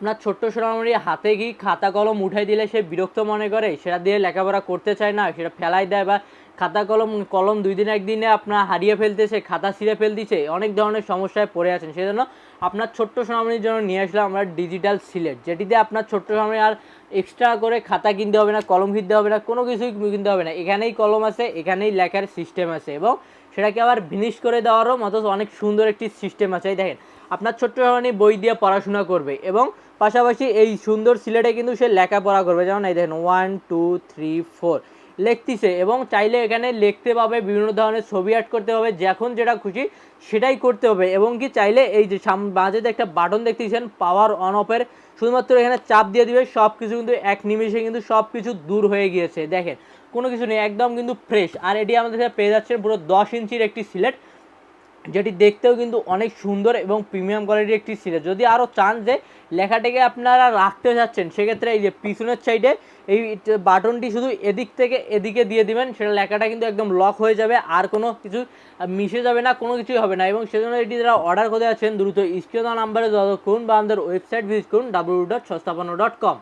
আপনার ছোট্ট সোনামণি হাতে কি খাতা কলম উঠাই দিলে সে বিরক্ত মনে করে, সেটা দিয়ে লেখাপড়া করতে চায় না, সেটা ফেলাই দেয়, বা খাতা কলম কলম 2 দিন 1 দিনে আপনার হারিয়ে ফেলতেছে, খাতা ছিঁড়ে ফেলতেছে, অনেক ধরনের সমস্যায় পড়ে আছেন। সেজন্য আপনার ছোট্ট সোনামণির জন্য নিয়ে আসলাম আমরা ডিজিটাল সিলেট, যেটিতে আপনার ছোট্ট সোনামণি আর এক্সট্রা করে খাতা কিনতে হবে না, কলম কিনতে হবে না, কোনো কিছুই কিনতে হবে না। এখানেই কলম আছে, এখানেই লেখার সিস্টেম আছে, এবং সেটাকে আবার ফিনিশ করে দেওয়ারও মতো অনেক সুন্দর একটি সিস্টেম আছে। এই দেখেন, আপনার ছোট্ট সোনামণি বই দিয়ে পড়াশোনা করবে এবং পাশাপাশি এই সুন্দর সিলেটে কিন্তু সে লেখাপড়া করবে। যেমন এই দেখেন 1 2 3 4 লিখতেছে, এবং চাইলে এখানে লিখতে পাবে, বিভিন্ন ধরনের ছবি অ্যাড করতে হবে, যখন যেটা খুশি সেটাই করতে হবে। এবং কি চাইলে এই যে মাঝে একটা বাটন দেখতেছেন পাওয়ার অন অফের, শুধুমাত্র এখানে চাপ দিয়ে দিবে, সব কিছু কিন্তু এক নিমিষে কিন্তু সব কিছু দূর হয়ে গিয়েছে। দেখেন কোনো কিছু নেই, একদম কিন্তু ফ্রেশ। আর এটি আমাদের কাছে পেয়ে যাচ্ছে পুরো 10 ইঞ্চির একটি সিলেট, যেটি দেখতেও কিন্তু অনেক সুন্দর এবং প্রিমিয়াম কোয়ালিটির একটি সিরিজ। যদি আরও চান যে লেখাটাকে আপনারা রাখতে চাচ্ছেন, সেক্ষেত্রে এই যে পিছনের সাইডে এই বাটনটি শুধু এদিক থেকে এদিকে দিয়ে দিবেন, সেটা লেখাটা কিন্তু একদম লক হয়ে যাবে, আর কোনো কিছু মিশে যাবে না, কোনো কিছুই হবে না। এবং সেজন্য এটি যারা অর্ডার করতে যাচ্ছেন দ্রুত স্ক্রিনে দেওয়া নাম্বারে যোগাযোগ করুন বা আমাদের ওয়েবসাইট ভিজিট করুন www.সস্তাপন্ন.com।